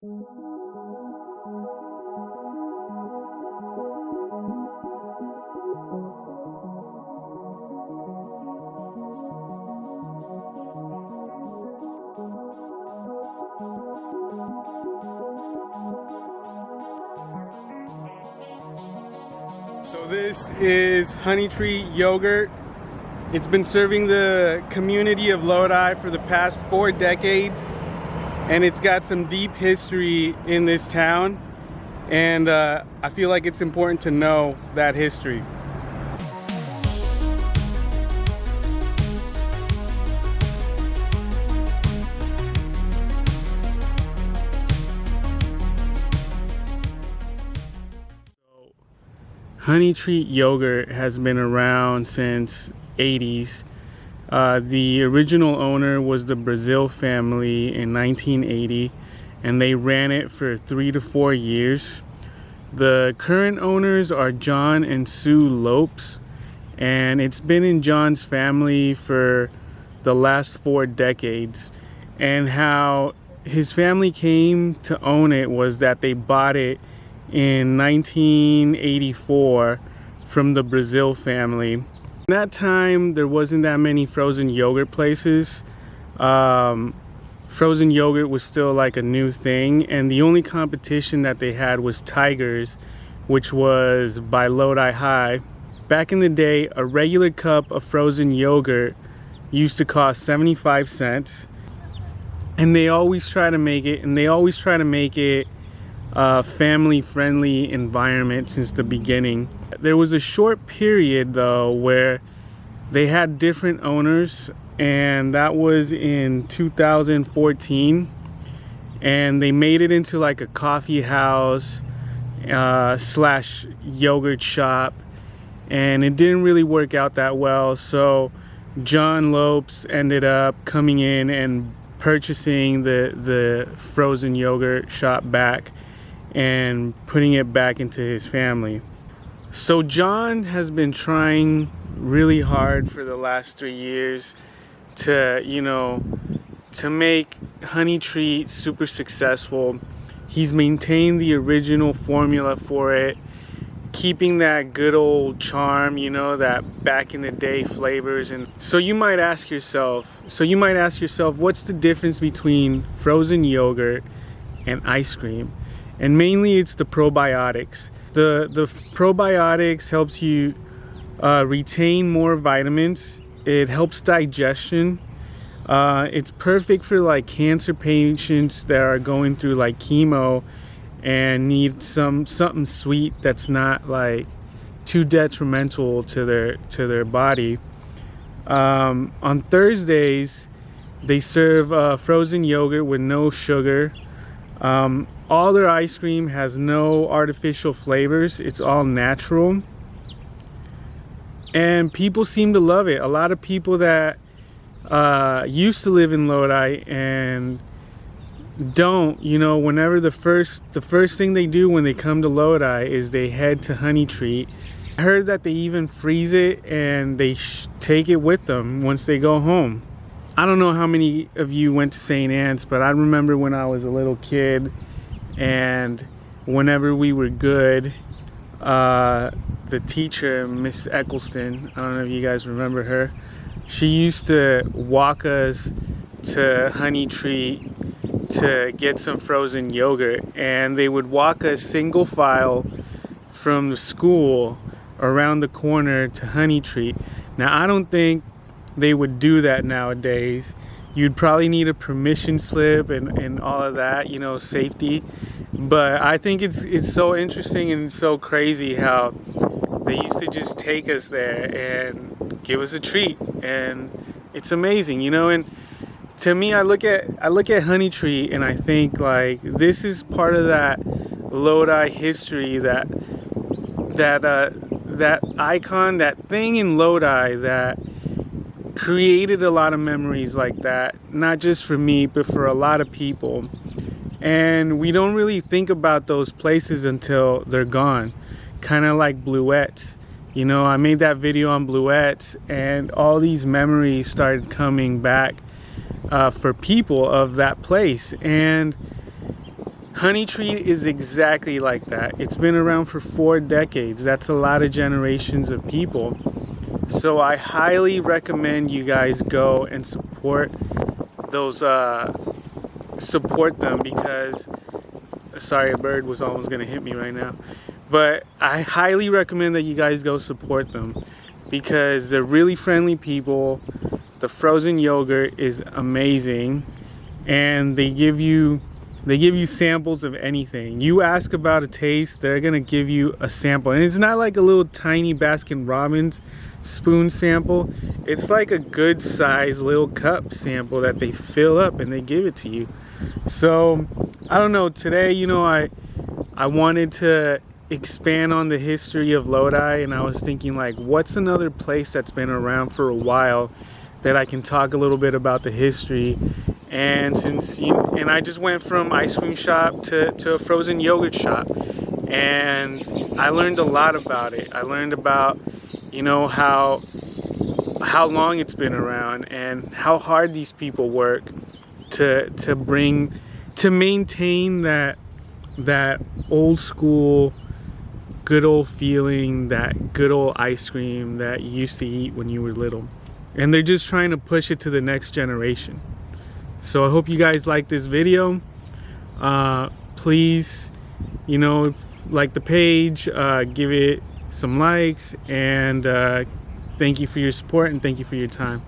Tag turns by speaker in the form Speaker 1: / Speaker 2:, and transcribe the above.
Speaker 1: So this is Honey Tree Yogurt. It's been serving the community of Lodi for the past 4 decades, and it's got some deep history in this town, and I feel like it's important to know that history. Honey Tree Yogurt has been around since 80s. The original owner was the Brazil family in 1980, and they ran it for 3 to 4 years. The current owners are John and Sue Lopes, and it's been in John's family for the last 4 decades. And how his family came to own it was that they bought it in 1984 from the Brazil family. In that time, there wasn't that many frozen yogurt places. Frozen yogurt was still like a new thing, and the only competition that they had was Tiger's, which was by Lodi High. Back in the day, a regular cup of frozen yogurt used to cost 75 cents, and they always try to make it, family-friendly environment since the beginning. There was a short period though where they had different owners, and that was in 2014, and they made it into like a coffee house slash yogurt shop, and it didn't really work out that well. So John Lopes ended up coming in and purchasing the frozen yogurt shop back and putting it back into his family. So John has been trying really hard for the last 3 years to make Honey Tree super successful. He's maintained the original formula for it, keeping that good old charm, that back in the day flavors. And so you might ask yourself, what's the difference between frozen yogurt and ice cream? And mainly it's the probiotics. The probiotics helps you retain more vitamins. It helps digestion. It's perfect for like cancer patients that are going through like chemo and need something sweet that's not like too detrimental to their body. On Thursdays, they serve frozen yogurt with no sugar. All their ice cream has no artificial flavors. It's all natural. And people seem to love it. A lot of people that used to live in Lodi and don't, whenever the first thing they do when they come to Lodi is they head to Honey Tree. I heard that they even freeze it and they take it with them once they go home. I don't know how many of you went to St. Anne's, but I remember when I was a little kid, and whenever we were good, the teacher, Miss Eccleston, I don't know if you guys remember her, she used to walk us to Honey Tree to get some frozen yogurt, and they would walk us single file from the school around the corner to Honey Tree. Now, I don't think they would do that nowadays. You'd probably need a permission slip and all of that, safety. But I think it's so interesting and so crazy how they used to just take us there and give us a treat, and it's amazing, And to me, I look at Honey Tree and I think like this is part of that Lodi history, that icon, that thing in Lodi that created a lot of memories like that, not just for me, but for a lot of people. And we don't really think about those places until they're gone, kind of like Bluettes. I made that video on Bluettes, and all these memories started coming back for people of that place. And Honey Tree is exactly like that. It's been around for 4 decades. That's a lot of generations of people. So I highly recommend you guys go and support those, support them, because, sorry, a bird was almost gonna hit me right now. But I highly recommend that you guys go support them, because they're really friendly people. The frozen yogurt is amazing, and they give you samples of anything. You ask about a taste, they're gonna give you a sample. And it's not like a little tiny Baskin Robbins spoon sample. It's like a good size little cup sample that they fill up and they give it to you. So I don't know, today, you know, I wanted to expand on the history of Lodi, and I was thinking, like, what's another place that's been around for a while that I can talk a little bit about the history. And since and I just went from ice cream shop to a frozen yogurt shop, and I learned a lot about it. I learned about, you know, how long it's been around and how hard these people work to maintain that old school good old feeling, that good old ice cream that you used to eat when you were little. And they're just trying to push it to the next generation. So I hope you guys like this video. Please, you know, like the page, give it some likes, and thank you for your support and thank you for your time.